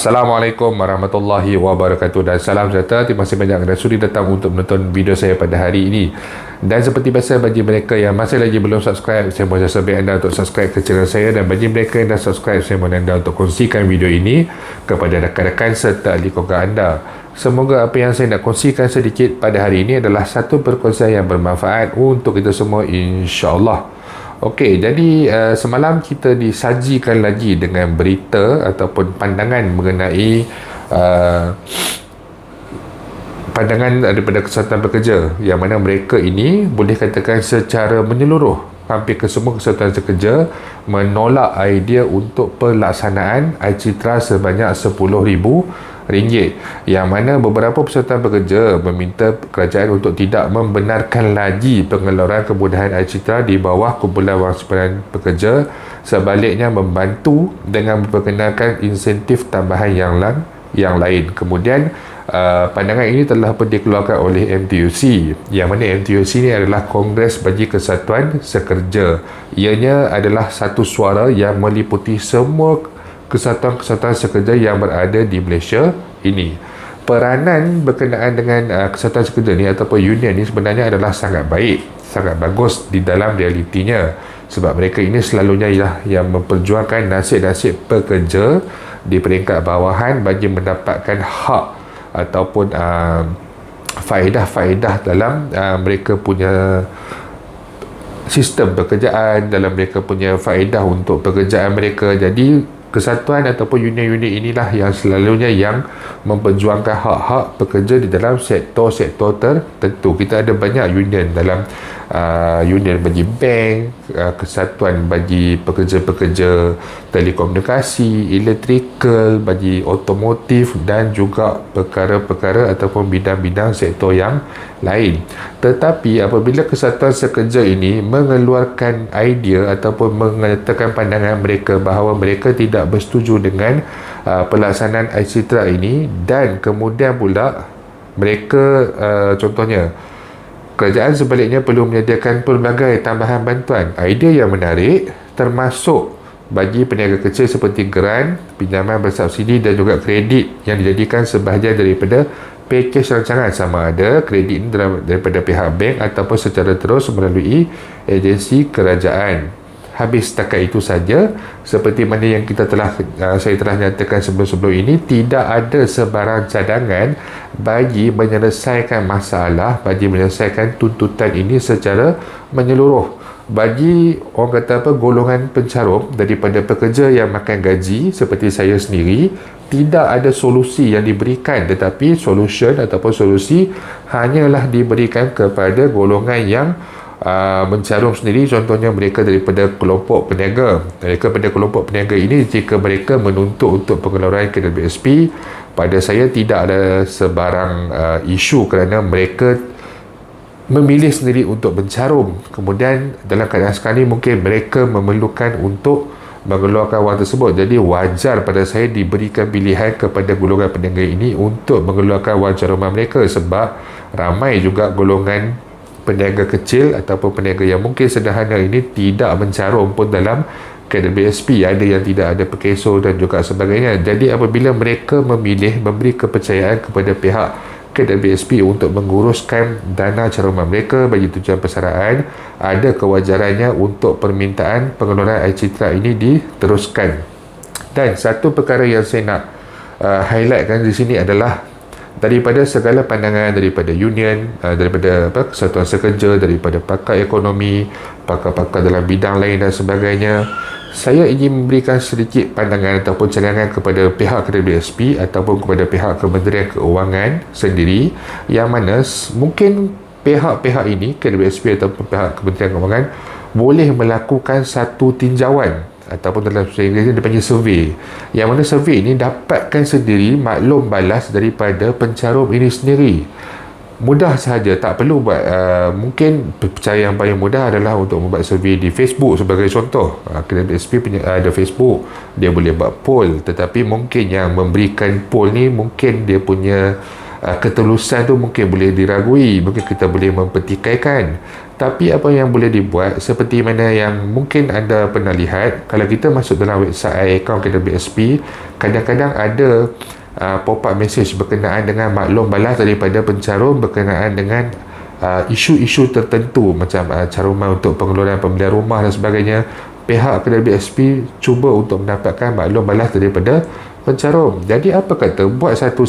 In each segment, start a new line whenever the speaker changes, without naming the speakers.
Assalamualaikum warahmatullahi wabarakatuh dan salam sejahtera. Terima kasih banyak kerana sudi datang untuk menonton video saya pada hari ini. Dan seperti biasa, bagi mereka yang masih lagi belum subscribe, saya mohon sebaik anda untuk subscribe ke channel saya, dan bagi mereka yang dah subscribe, saya mohon anda untuk kongsikan video ini kepada rakan-rakan serta ahli keluarga anda. Semoga apa yang saya nak kongsikan sedikit pada hari ini adalah satu perkongsian yang bermanfaat untuk kita semua, insya-Allah. Okey, jadi semalam kita disajikan lagi dengan berita ataupun pandangan mengenai pandangan daripada Kesatuan Pekerja, yang mana mereka ini boleh katakan secara menyeluruh hampir ke semua kesatuan pekerja menolak idea untuk pelaksanaan iCitra sebanyak RM10,000, yang mana beberapa persatuan pekerja meminta kerajaan untuk tidak membenarkan lagi pengeluaran kemudahan iCitra di bawah kumpulan wang simpanan pekerja, sebaliknya membantu dengan memperkenalkan insentif tambahan yang lain. Kemudian pandangan ini telah pun dikeluarkan oleh MTUC, yang mana MTUC ini adalah Kongres bagi Kesatuan Sekerja. Ianya adalah satu suara yang meliputi semua kesatuan-kesatuan sekerja yang berada di Malaysia ini. Peranan berkenaan dengan kesatuan sekerja ni ataupun union ni sebenarnya adalah sangat baik, sangat bagus di dalam realitinya, sebab mereka ini selalunya yang memperjuangkan nasib-nasib pekerja di peringkat bawahan bagi mendapatkan hak ataupun faedah-faedah dalam mereka punya sistem pekerjaan, dalam mereka punya faedah untuk pekerjaan mereka. Jadi kesatuan ataupun union-union inilah yang selalunya yang memperjuangkan hak-hak pekerja di dalam sektor-sektor tertentu. Kita ada banyak union dalam union bagi bank, kesatuan bagi pekerja-pekerja telekomunikasi, elektrikal, bagi otomotif dan juga perkara-perkara ataupun bidang-bidang sektor yang lain. Tetapi apabila kesatuan sekerja ini mengeluarkan idea ataupun mengatakan pandangan mereka bahawa mereka tidak bersetuju dengan pelaksanaan iCitra ini, dan kemudian pula mereka contohnya kerajaan sebaliknya perlu menyediakan pelbagai tambahan bantuan, idea yang menarik termasuk bagi peniaga kecil seperti geran, pinjaman bersubsidi dan juga kredit yang dijadikan sebahagian daripada pakej rancangan, sama ada kredit ini daripada pihak bank ataupun secara terus melalui agensi kerajaan. Habis setakat itu saja, seperti mana yang saya telah nyatakan sebelum-sebelum ini, tidak ada sebarang cadangan bagi menyelesaikan masalah, bagi menyelesaikan tuntutan ini secara menyeluruh. Bagi orang kata golongan pencarum daripada pekerja yang makan gaji seperti saya sendiri, tidak ada solusi yang diberikan, tetapi solution ataupun solusi hanyalah diberikan kepada golongan yang mencarum sendiri. Contohnya mereka daripada kelompok peniaga. Mereka pada kelompok peniaga ini, jika mereka menuntut untuk pengeluaran KWSP, pada saya tidak ada sebarang isu, kerana mereka memilih sendiri untuk mencarum. Kemudian dalam keadaan sekarang ini mungkin mereka memerlukan untuk mengeluarkan wang tersebut. Jadi wajar pada saya diberikan pilihan kepada golongan peniaga ini untuk mengeluarkan wang caruman mereka, sebab ramai juga golongan peniaga kecil ataupun peniaga yang mungkin sederhana ini tidak mencarum pun dalam KWSP. Ada yang tidak ada perkeso dan juga sebagainya. Jadi apabila mereka memilih memberi kepercayaan kepada pihak KWSP untuk menguruskan dana caruman mereka bagi tujuan persaraan, ada kewajarannya untuk permintaan pengeluaran iCitra ini diteruskan. Dan satu perkara yang saya nak highlightkan di sini adalah daripada segala pandangan daripada union, daripada kesatuan sekerja, daripada pakar ekonomi, pakar-pakar dalam bidang lain dan sebagainya, saya ingin memberikan sedikit pandangan ataupun cadangan kepada pihak KWSP ataupun kepada pihak Kementerian Keuangan sendiri, yang mana mungkin pihak-pihak ini, KWSP ataupun pihak Kementerian Keuangan, boleh melakukan satu tinjauan ataupun dalam bahasa Inggeris dipanggil survey, yang mana survey ini dapatkan sendiri maklum balas daripada pencarum ini sendiri. Mudah sahaja, tak perlu buat mungkin cara yang paling mudah adalah untuk membuat survey di Facebook sebagai contoh. KWSP ada Facebook, dia boleh buat poll, tetapi mungkin yang memberikan poll ni mungkin dia punya ketulusan tu mungkin boleh diragui, mungkin kita boleh mempertikaikan. Tapi apa yang boleh dibuat, seperti mana yang mungkin anda pernah lihat, kalau kita masuk dalam website iAccount KWSP, kadang-kadang ada pop-up message berkenaan dengan maklum balas daripada pencarum berkenaan dengan isu-isu tertentu, macam caruman untuk pengeluaran pembelian rumah dan sebagainya. Pihak KWSP cuba untuk mendapatkan maklum balas daripada pencarum. Jadi apa kata buat satu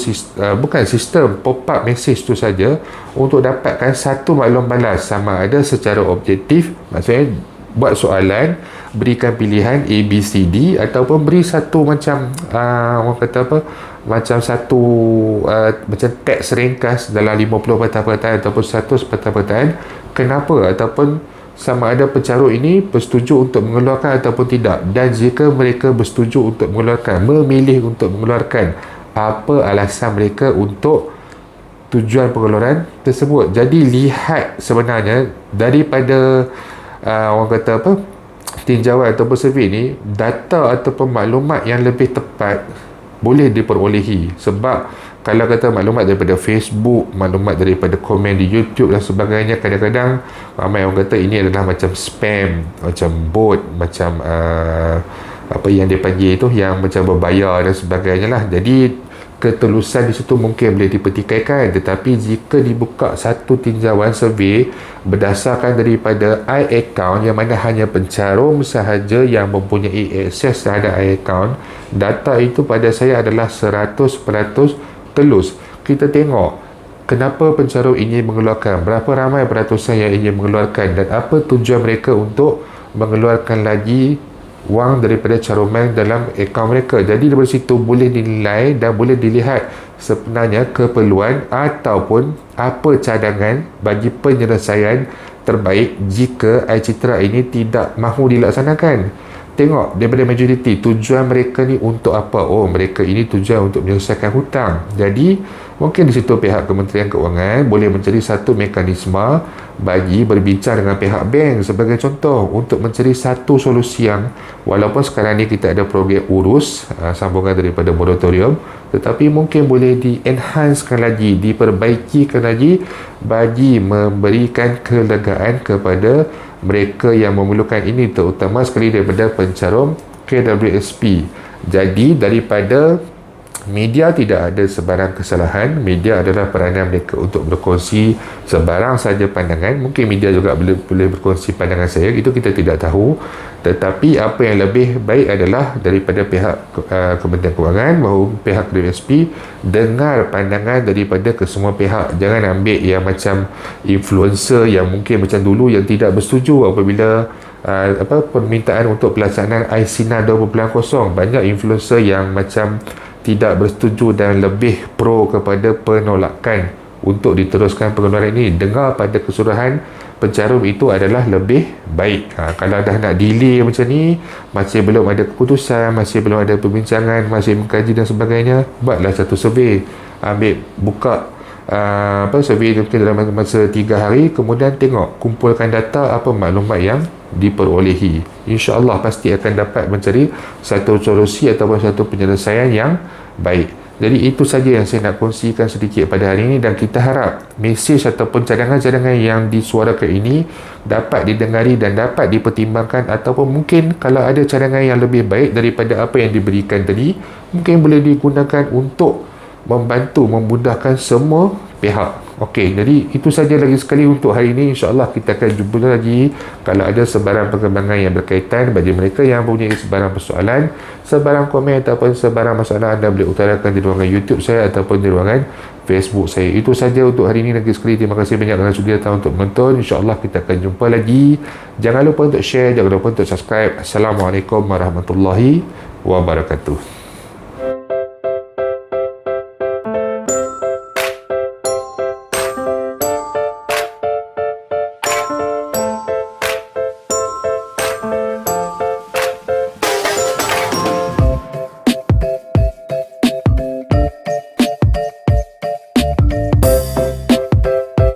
bukan sistem pop-up message tu saja untuk dapatkan satu maklum balas, sama ada secara objektif, maksudnya buat soalan, berikan pilihan A, B, C, D, ataupun beri satu macam orang kata apa, macam satu macam teks ringkas dalam 50 patah perkataan ataupun 100 patah perkataan, kenapa ataupun sama ada pencarum ini bersetuju untuk mengeluarkan ataupun tidak, dan jika mereka bersetuju untuk mengeluarkan, memilih untuk mengeluarkan, apa alasan mereka untuk tujuan pengeluaran tersebut. Jadi lihat sebenarnya daripada orang kata apa, tinjauan ataupun survey ni, data ataupun maklumat yang lebih tepat boleh diperolehi. Sebab kalau kata maklumat daripada Facebook, maklumat daripada komen di YouTube dan sebagainya, kadang-kadang ramai orang kata ini adalah macam spam, macam bot, macam apa yang dia panggil itu, yang macam berbayar dan sebagainya lah. Jadi ketulusan di situ mungkin boleh dipertikaikan. Tetapi jika dibuka satu tinjauan survey berdasarkan daripada iAccount, yang mana hanya pencarum sahaja yang mempunyai akses terhadap iAccount, data itu pada saya adalah 100% telus. Kita tengok kenapa pencarum ingin mengeluarkan, berapa ramai peratusan yang ingin mengeluarkan, dan apa tujuan mereka untuk mengeluarkan lagi wang daripada caruman dalam akaun mereka. Jadi dari situ boleh dinilai dan boleh dilihat sebenarnya keperluan ataupun apa cadangan bagi penyelesaian terbaik jika iCitra ini tidak mahu dilaksanakan. Tengok daripada majoriti, tujuan mereka ni untuk apa? Oh, mereka ini tujuan untuk menyelesaikan hutang. Jadi mungkin di situ pihak Kementerian Keuangan boleh mencari satu mekanisme bagi berbincang dengan pihak bank sebagai contoh, untuk mencari satu solusi yang walaupun sekarang ni kita ada program urus sambungan daripada moratorium, tetapi mungkin boleh di-enhancekan lagi, diperbaikikan lagi bagi memberikan kelegaan kepada mereka yang memerlukan ini, terutama sekali daripada pencarum KWSP. Jadi daripada media tidak ada sebarang kesalahan. Media adalah peranan mereka untuk berkongsi sebarang saja pandangan. Mungkin media juga boleh berkongsi pandangan saya, itu kita tidak tahu. Tetapi apa yang lebih baik adalah daripada pihak Kementerian Keuangan maupun pihak KWSP, dengar pandangan daripada kesemua pihak. Jangan ambil yang macam influencer yang mungkin macam dulu yang tidak bersetuju apabila permintaan untuk pelaksanaan iSINA 2.0. Banyak influencer yang macam tidak bersetuju dan lebih pro kepada penolakan untuk diteruskan pengeluaran ini. Dengar pada keseluruhan, pencarum itu adalah lebih baik. Kalau dah nak delay macam ni, masih belum ada keputusan, masih belum ada perbincangan, masih mengkaji dan sebagainya, buatlah satu survey. Buka survey mungkin dalam masa 3 hari, kemudian tengok, kumpulkan data apa maklumat yang diperolehi. InsyaAllah pasti akan dapat mencari satu solusi ataupun satu penyelesaian yang baik. Jadi itu saja yang saya nak kongsikan sedikit pada hari ini, dan kita harap mesej ataupun cadangan-cadangan yang disuarakan ini dapat didengari dan dapat dipertimbangkan, ataupun mungkin kalau ada cadangan yang lebih baik daripada apa yang diberikan tadi, mungkin boleh digunakan untuk membantu memudahkan semua pihak. Okey, jadi itu saja lagi sekali untuk hari ini. InsyaAllah kita akan jumpa lagi kalau ada sebarang perkembangan yang berkaitan. Bagi mereka yang mempunyai sebarang persoalan, sebarang komen ataupun sebarang masalah, anda boleh utarakan di ruangan YouTube saya ataupun di ruangan Facebook saya. Itu saja untuk hari ini lagi sekali. Terima kasih banyak kerana sudi datang untuk menonton. InsyaAllah kita akan jumpa lagi. Jangan lupa untuk share, jangan lupa untuk subscribe. Assalamualaikum warahmatullahi wabarakatuh.